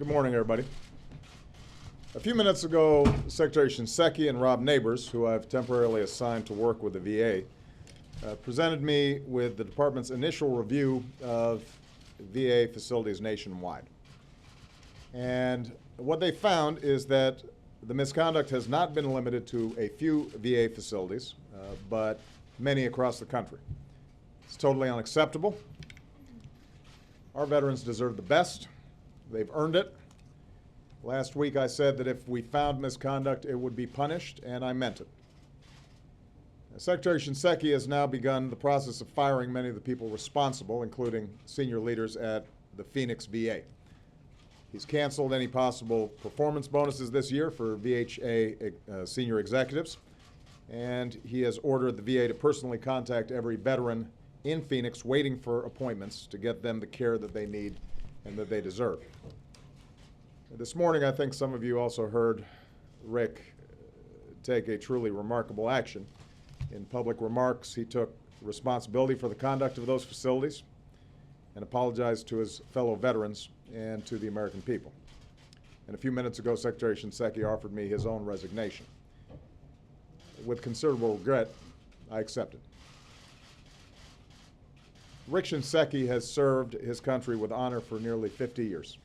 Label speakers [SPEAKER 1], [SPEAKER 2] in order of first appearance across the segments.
[SPEAKER 1] Good morning, everybody. A few minutes ago, Secretary Shinseki and Rob Neighbors, who I've temporarily assigned to work with the VA, presented me with the department's initial review of VA facilities nationwide. And what they found is that the misconduct has not been limited to a few VA facilities, but many across the country. It's totally unacceptable. Our veterans deserve the best. They've earned it. Last week I said that if we found misconduct, it would be punished, and I meant it. Secretary Shinseki has now begun the process of firing many of the people responsible, including senior leaders at the Phoenix VA. He's canceled any possible performance bonuses this year for VHA senior executives, and he has ordered the VA to personally contact every veteran in Phoenix waiting for appointments to get them the care that they need and that they deserve. This morning, I think some of you also heard Rick take a truly remarkable action. In public remarks, he took responsibility for the conduct of those facilities and apologized to his fellow veterans and to the American people. And a few minutes ago, Secretary Shinseki offered me his own resignation. With considerable regret, I accepted. Rick Shinseki has served his country with honor for nearly 50 years.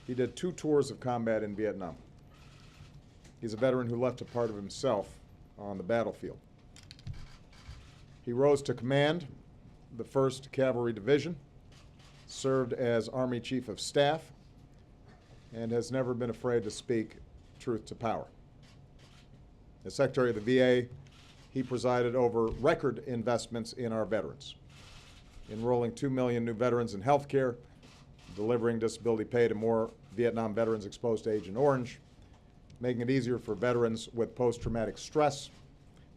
[SPEAKER 1] He did 2 tours of combat in Vietnam. He's a veteran who left a part of himself on the battlefield. He rose to command the 1st Cavalry Division, served as Army Chief of Staff, and has never been afraid to speak truth to power. As Secretary of the VA, he presided over record investments in our veterans, enrolling 2 million new veterans in health care, delivering disability pay to more Vietnam veterans exposed to Agent Orange, making it easier for veterans with post-traumatic stress,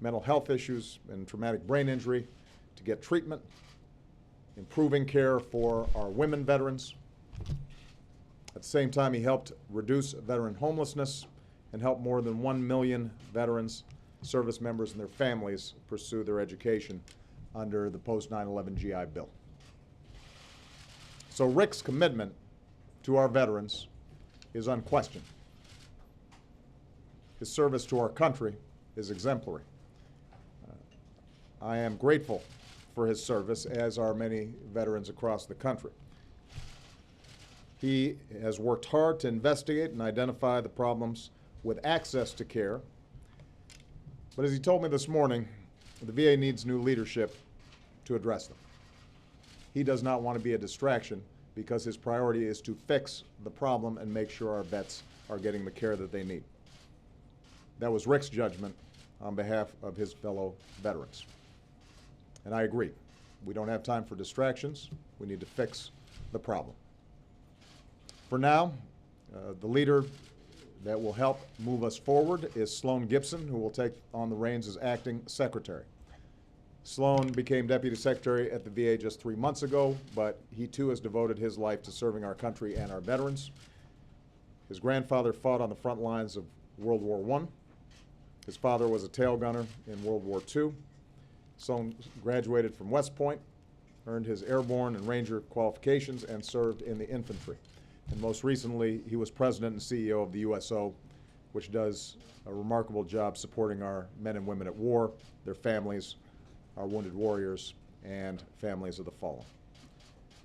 [SPEAKER 1] mental health issues, and traumatic brain injury to get treatment, improving care for our women veterans. At the same time, he helped reduce veteran homelessness and help more than 1 million veterans, service members, and their families pursue their education under the post-9/11 GI Bill. So Rick's commitment to our veterans is unquestioned. His service to our country is exemplary. I am grateful for his service, as are many veterans across the country. He has worked hard to investigate and identify the problems with access to care. But as he told me this morning, the VA needs new leadership to address them. He does not want to be a distraction because his priority is to fix the problem and make sure our vets are getting the care that they need. That was Rick's judgment on behalf of his fellow veterans. And I agree. We don't have time for distractions. We need to fix the problem. For now, the leader that will help move us forward is Sloan Gibson, who will take on the reins as acting secretary. Sloan became Deputy Secretary at the VA just 3 months ago, but he too has devoted his life to serving our country and our veterans. His grandfather fought on the front lines of World War I. His father was a tail gunner in World War II. Sloan graduated from West Point, earned his airborne and ranger qualifications, and served in the infantry. And most recently, he was president and CEO of the USO, which does a remarkable job supporting our men and women at war, their families, our wounded warriors, and families of the fallen.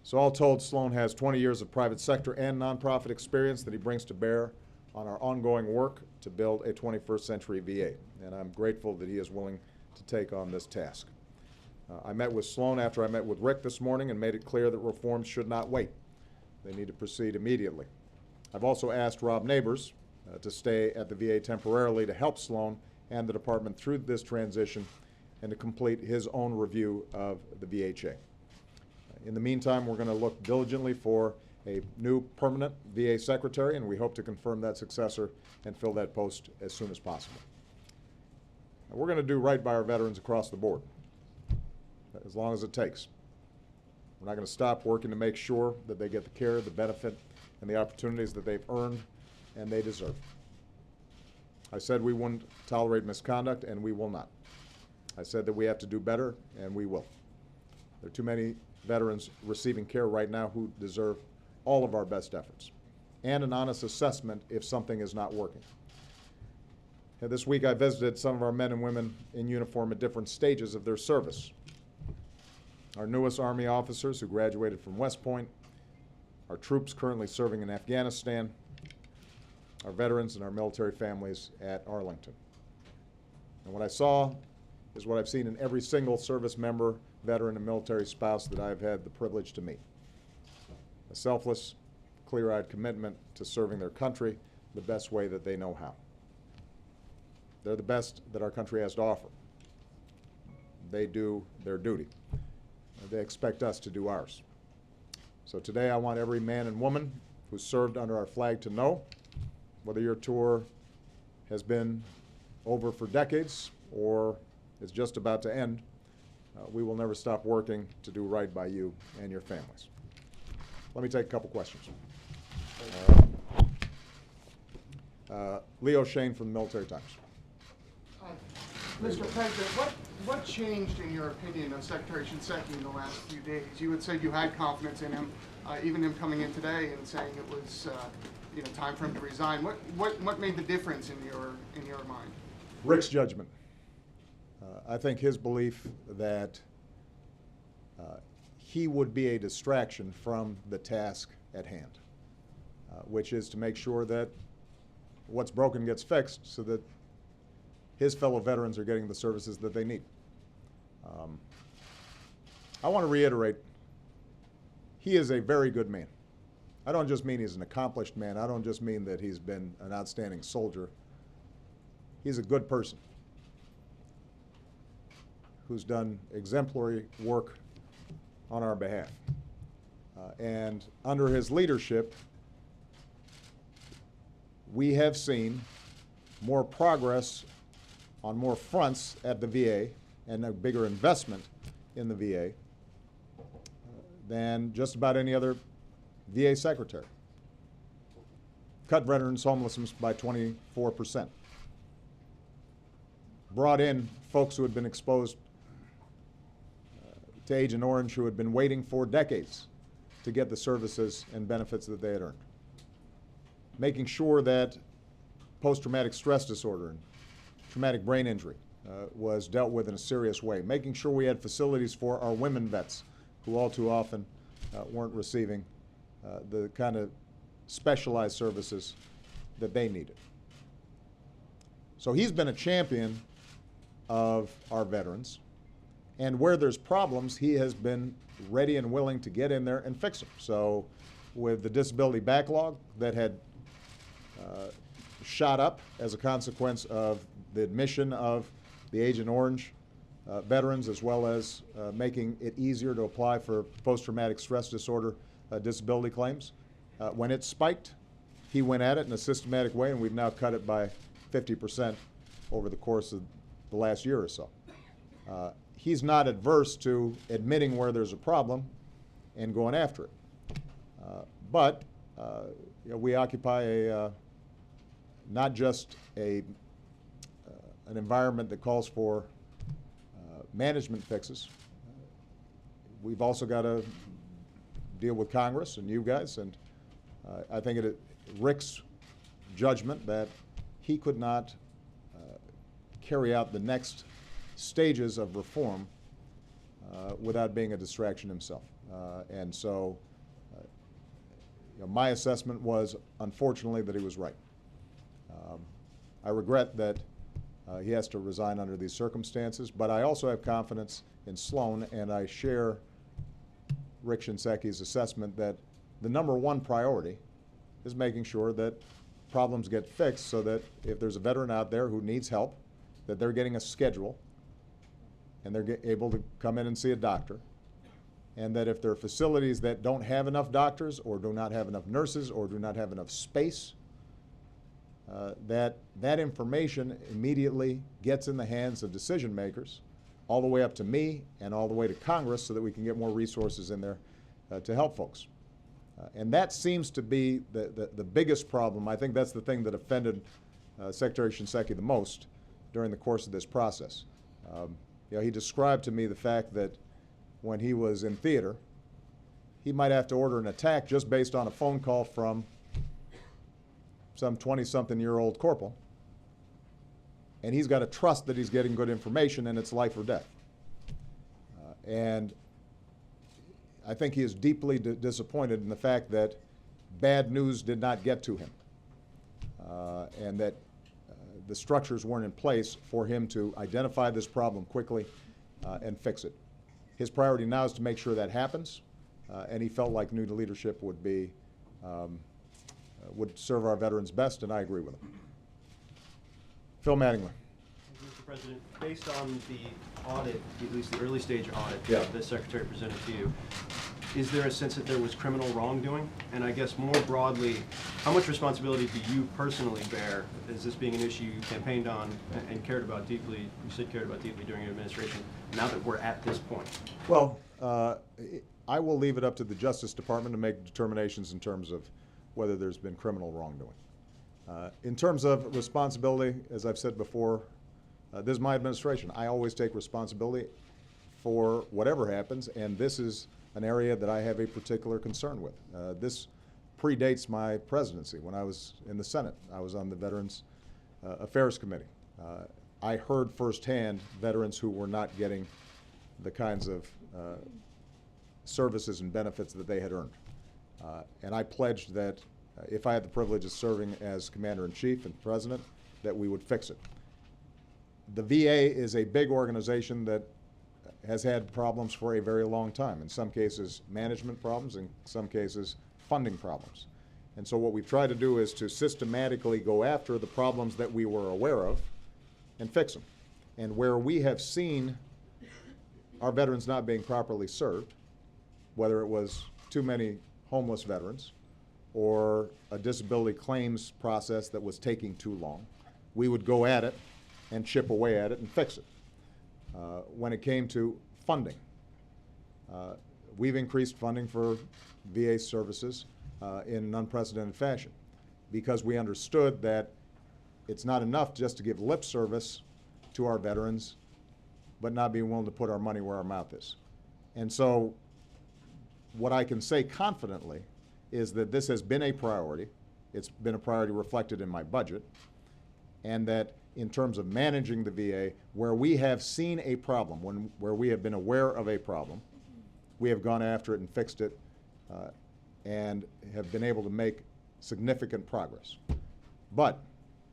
[SPEAKER 1] So all told, Sloan has 20 years of private sector and nonprofit experience that he brings to bear on our ongoing work to build a 21st century VA, and I'm grateful that he is willing to take on this task. I met with Sloan after I met with Rick this morning and made it clear that reforms should not wait. They need to proceed immediately. I've also asked Rob Neighbors to stay at the VA temporarily to help Sloan and the department through this transition and to complete his own review of the VHA. In the meantime, we're going to look diligently for a new permanent VA secretary, and we hope to confirm that successor and fill that post as soon as possible. Now, we're going to do right by our veterans across the board, as long as it takes. We're not going to stop working to make sure that they get the care, the benefit, and the opportunities that they've earned and they deserve. I said we wouldn't tolerate misconduct, and we will not. I said that we have to do better, and we will. There are too many veterans receiving care right now who deserve all of our best efforts. and an honest assessment if something is not working. This week I visited some of our men and women in uniform at different stages of their service. Our newest Army officers who graduated from West Point, our troops currently serving in Afghanistan, our veterans and our military families at Arlington. And what I saw is what I've seen in every single service member, veteran, and military spouse that I've had the privilege to meet. A selfless, clear-eyed commitment to serving their country the best way that they know how. They're the best that our country has to offer. They do their duty. They expect us to do ours. So today I want every man and woman who served under our flag to know, whether your tour has been over for decades or is just about to end, we will never stop working to do right by you and your families. Let me take a couple questions. Leo Shane from the Military Times.
[SPEAKER 2] Mr. President, what changed in your opinion of Secretary Shinseki in the last few days? You had said you had confidence in him, even him coming in today and saying it was time for him to resign. What made the difference in your mind?
[SPEAKER 1] Rick's judgment. I think his belief that he would be a distraction from the task at hand, which is to make sure that what's broken gets fixed so that his fellow veterans are getting the services that they need. I want to reiterate, he is a very good man. I don't just mean he's an accomplished man. I don't just mean that he's been an outstanding soldier. He's a good person who's done exemplary work on our behalf. And under his leadership, we have seen more progress on more fronts at the VA and a bigger investment in the VA than just about any other VA secretary. Cut veterans' homelessness by 24%. Brought in folks who had been exposed to Agent Orange who had been waiting for decades to get the services and benefits that they had earned. Making sure that post-traumatic stress disorder and traumatic brain injury was dealt with in a serious way. Making sure we had facilities for our women vets who all too often weren't receiving the kind of specialized services that they needed. So he's been a champion of our veterans, and where there's problems, he has been ready and willing to get in there and fix them. So with the disability backlog that had shot up as a consequence of the admission of the Agent Orange veterans, as well as making it easier to apply for post-traumatic stress disorder disability claims. When it spiked, he went at it in a systematic way, and we've now cut it by 50% over the course of the last year or so. He's not adverse to admitting where there's a problem and going after it. But we occupy not just an environment that calls for management fixes. We've also got to deal with Congress and you guys, and I think Rick's judgment that he could not carry out the next stages of reform without being a distraction himself. And so my assessment was, unfortunately, that he was right. I regret that he has to resign under these circumstances, but I also have confidence in Sloan, and I share Rick Shinseki's assessment that the number one priority is making sure that problems get fixed so that if there's a veteran out there who needs help, that they're getting a schedule and they're able to come in and see a doctor, and that if there are facilities that don't have enough doctors or do not have enough nurses or do not have enough space, that information immediately gets in the hands of decision makers all the way up to me and all the way to Congress so that we can get more resources in there to help folks. And that seems to be the biggest problem. I think that's the thing that offended Secretary Shinseki the most during the course of this process. He described to me the fact that when he was in theater, he might have to order an attack just based on a phone call from some 20-something-year-old corporal, and he's got to trust that he's getting good information and it's life or death. And I think he is deeply disappointed in the fact that bad news did not get to him, and that the structures weren't in place for him to identify this problem quickly and fix it. His priority now is to make sure that happens, and he felt like new leadership would serve our veterans best, and I agree with him. Phil Mattingly.
[SPEAKER 3] Mr. President, based on the audit, at least the early stage audit
[SPEAKER 1] Yeah.
[SPEAKER 3] that the Secretary presented to you, is there a sense that there was criminal wrongdoing? And I guess more broadly, how much responsibility do you personally bear as this being an issue you campaigned on and cared about deeply, you said cared about deeply during your administration, now that we're at this point?
[SPEAKER 1] Well, I will leave it up to the Justice Department to make determinations in terms of whether there's been criminal wrongdoing. In terms of responsibility, as I've said before, this is my administration. I always take responsibility for whatever happens, and this is an area that I have a particular concern with. This predates my presidency. When I was in the Senate, I was on the Veterans Affairs Committee. I heard firsthand veterans who were not getting the kinds of services and benefits that they had earned. And I pledged that if I had the privilege of serving as Commander-in-Chief and President, that we would fix it. The VA is a big organization that has had problems for a very long time. In some cases, management problems, in some cases, funding problems. And so what we've tried to do is to systematically go after the problems that we were aware of and fix them. And where we have seen our veterans not being properly served, whether it was too many homeless veterans or a disability claims process that was taking too long, we would go at it and chip away at it and fix it. When it came to funding, we've increased funding for VA services in an unprecedented fashion because we understood that it's not enough just to give lip service to our veterans, but not being willing to put our money where our mouth is. And so what I can say confidently is that this has been a priority. It's been a priority reflected in my budget, and that in terms of managing the VA, where we have seen a problem, where we have been aware of a problem, we have gone after it and fixed it and have been able to make significant progress. But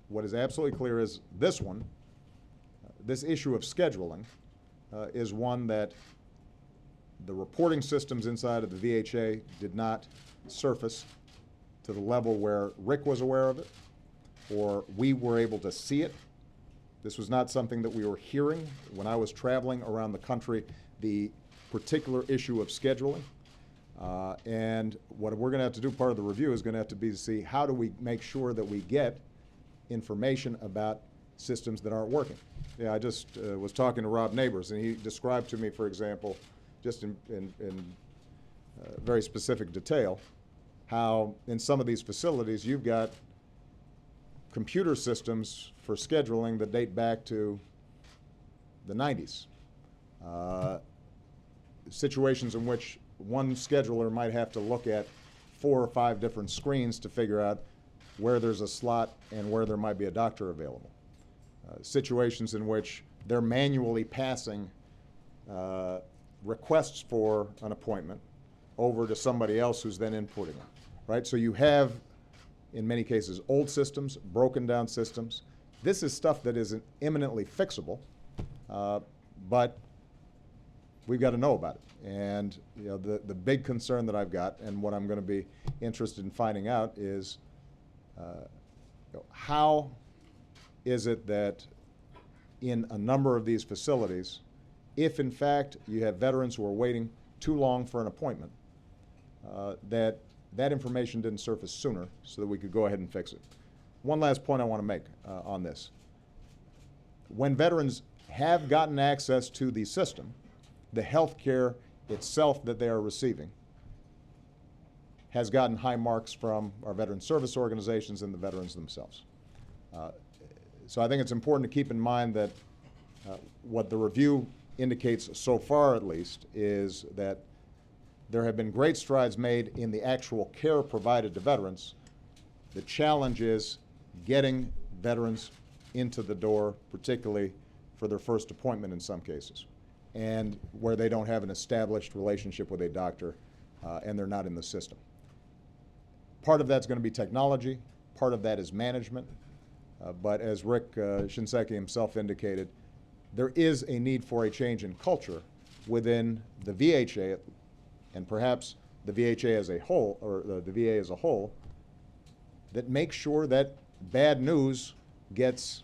[SPEAKER 1] what is absolutely clear is this one, this issue of scheduling is one that the reporting systems inside of the VHA did not surface to the level where Rick was aware of it or we were able to see it. This was not something that we were hearing when I was traveling around the country, the particular issue of scheduling. And what we're going to have to do, part of the review is going to have to be to see how do we make sure that we get information about systems that aren't working. Yeah, I just was talking to Rob Neighbors, and he described to me, for example, just in very specific detail, how in some of these facilities you've got computer systems for scheduling that date back to the 90s. Situations in which one scheduler might have to look at 4 or 5 different screens to figure out where there's a slot and where there might be a doctor available. Situations in which they're manually passing requests for an appointment over to somebody else who's then inputting them, right? So you have, in many cases, old systems, broken down systems. This is stuff that is imminently fixable, but we've got to know about it. And you know, the big concern that I've got, and what I'm going to be interested in finding out is how is it that in a number of these facilities, if in fact you have veterans who are waiting too long for an appointment, that information didn't surface sooner so that we could go ahead and fix it. One last point I want to make on this. When veterans have gotten access to the system, the health care itself that they are receiving has gotten high marks from our veteran service organizations and the veterans themselves. So I think it's important to keep in mind that what the review indicates so far, at least, is that there have been great strides made in the actual care provided to veterans, The challenge is getting veterans into the door, particularly for their first appointment in some cases, and where they don't have an established relationship with a doctor and they're not in the system. Part of that's going to be technology, part of that is management, but as Rick Shinseki himself indicated, there is a need for a change in culture within the VHA and perhaps the VHA as a whole, or the VA as a whole, that makes sure that bad news gets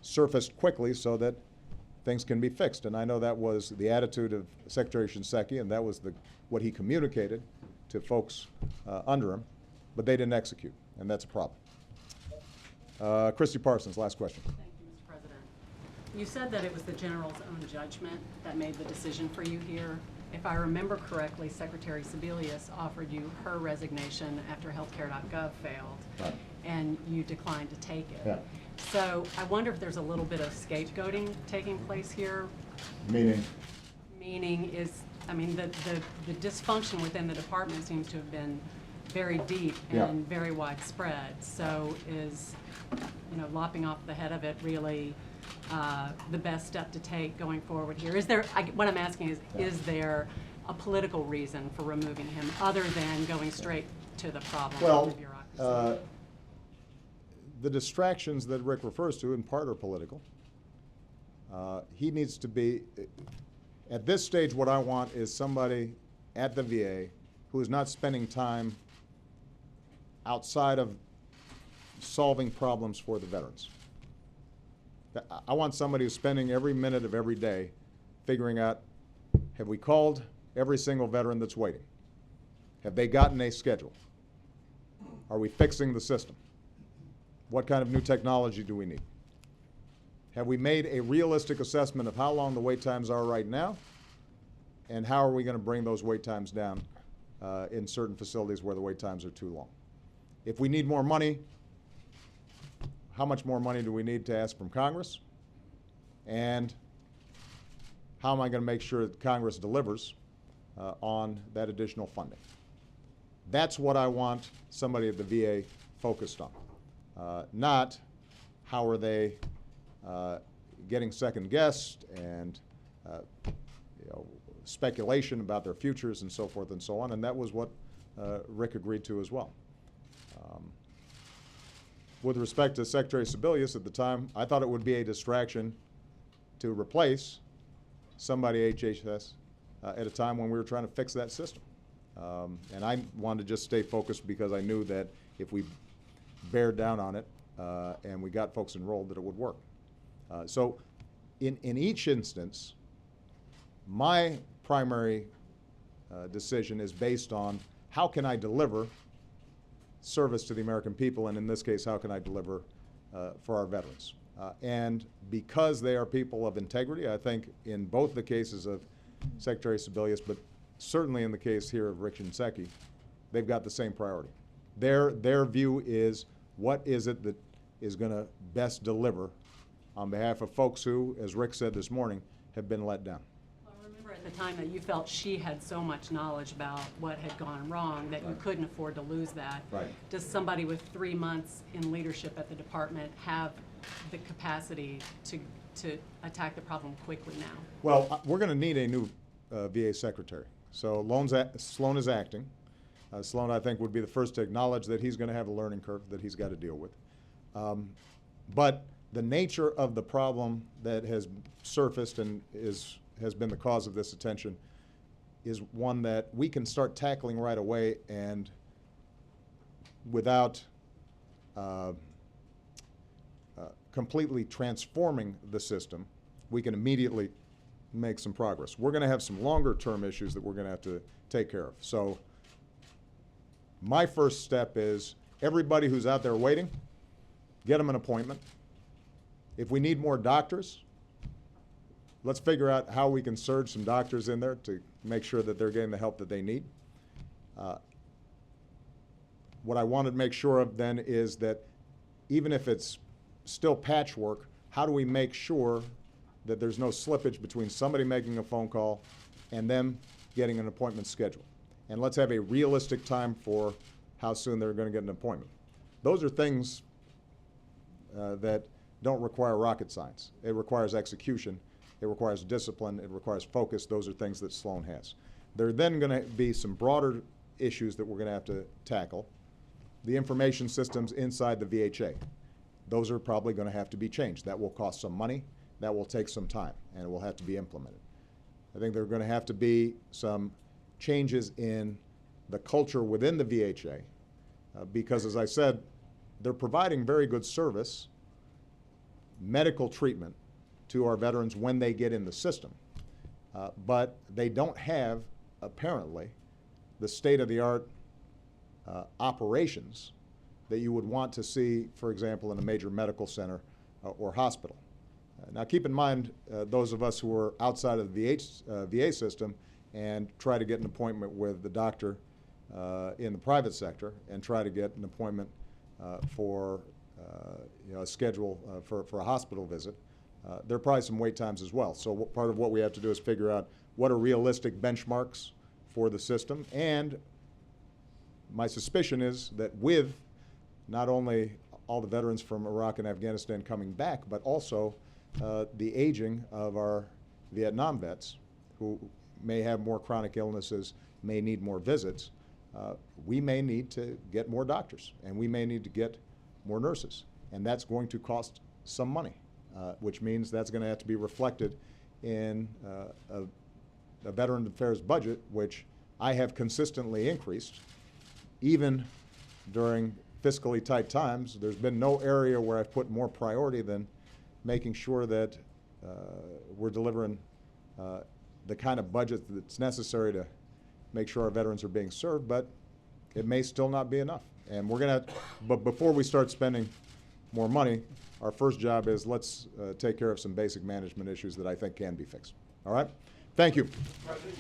[SPEAKER 1] surfaced quickly so that things can be fixed. And I know that was the attitude of Secretary Shinseki, and that was what he communicated to folks under him, but they didn't execute, and that's a problem. Christy Parsons, last question.
[SPEAKER 4] Thank you, Mr. President. You said that it was the general's own judgment that made the decision for you here. If I remember correctly, Secretary Sebelius offered you her resignation after healthcare.gov failed,
[SPEAKER 1] Right.
[SPEAKER 4] and you declined to take it.
[SPEAKER 1] Yeah.
[SPEAKER 4] So I wonder if there's a little bit of scapegoating taking place here.
[SPEAKER 1] Meaning?
[SPEAKER 4] Meaning is, I mean, the dysfunction within the department seems to have been very deep
[SPEAKER 1] Yeah.
[SPEAKER 4] and very widespread. So is, lopping off the head of it really the best step to take going forward here? Is there, what I'm asking is there a political reason for removing him other than going straight to the problem
[SPEAKER 1] Well,
[SPEAKER 4] of the bureaucracy?
[SPEAKER 1] the distractions that Rick refers to in part are political. He needs to be, at this stage, what I want is somebody at the VA who is not spending time outside of solving problems for the veterans. I want somebody who's spending every minute of every day figuring out, have we called every single veteran that's waiting? Have they gotten a schedule? Are we fixing the system? What kind of new technology do we need? Have we made a realistic assessment of how long the wait times are right now? And how are we going to bring those wait times down in certain facilities where the wait times are too long? If we need more money, how much more money do we need to ask from Congress? And how am I going to make sure that Congress delivers on that additional funding? That's what I want somebody at the VA focused on, not how are they getting second-guessed and speculation about their futures and so forth and so on, and that was what Rick agreed to as well. With respect to Secretary Sebelius at the time, I thought it would be a distraction to replace somebody at HHS at a time when we were trying to fix that system. And I wanted to just stay focused because I knew that if we bared down on it and we got folks enrolled, that it would work. So in each instance, my primary decision is based on how can I deliver service to the American people, and in this case, how can I deliver for our veterans? And because they are people of integrity, I think in both the cases of Secretary Sebelius, but certainly in the case here of Rick Shinseki, they've got the same priority. Their view is, what is it that is going to best deliver on behalf of folks who, as Rick said this morning, have been let down.
[SPEAKER 4] I remember at the time that you felt she had so much knowledge about what had gone wrong that you couldn't afford to lose that.
[SPEAKER 1] Right.
[SPEAKER 4] Does somebody with 3 months in leadership at the department have the capacity to attack the problem quickly now?
[SPEAKER 1] Well, we're going to need a new VA secretary. So Sloan is acting. Sloan, I think, would be the first to acknowledge that he's going to have a learning curve that he's got to deal with. But the nature of the problem that has surfaced and has been the cause of this attention is one that we can start tackling right away, and without completely transforming the system, we can immediately make some progress. We're going to have some longer-term issues that we're going to have to take care of. So my first step is everybody who's out there waiting, get them an appointment. If we need more doctors, let's figure out how we can surge some doctors in there to make sure that they're getting the help that they need. What I want to make sure of then is that even if it's still patchwork, how do we make sure that there's no slippage between somebody making a phone call and them getting an appointment scheduled? And let's have a realistic time for how soon they're going to get an appointment. Those are things that don't require rocket science. It requires execution. It requires discipline. It requires focus. Those are things that Sloan has. There are then going to be some broader issues that we're going to have to tackle. The information systems inside the VHA. Those are probably going to have to be changed. That will cost some money. That will take some time, and it will have to be implemented. I think there are going to have to be some changes in the culture within the VHA because, as I said, they're providing very good service, medical treatment to our veterans when they get in the system. But they don't have, apparently, the state-of-the-art operations that you would want to see, for example, in a major medical center or hospital. Now, keep in mind, those of us who are outside of the VA system and try to get an appointment with the doctor in the private sector and try to get an appointment for a schedule for a hospital visit, there are probably some wait times as well. So part of what we have to do is figure out what are realistic benchmarks for the system. And my suspicion is that with not only all the veterans from Iraq and Afghanistan coming back, but also the aging of our Vietnam vets who may have more chronic illnesses, may need more visits, we may need to get more doctors and we may need to get more nurses. And that's going to cost some money, which means that's going to have to be reflected in a Veteran Affairs budget, which I have consistently increased. Even during fiscally tight times, there's been no area where I've put more priority than making sure that we're delivering the kind of budget that's necessary to make sure our veterans are being served, but it may still not be enough. And we're going to, but before we start spending more money, our first job is let's take care of some basic management issues that I think can be fixed. All right? Thank you.
[SPEAKER 5] President,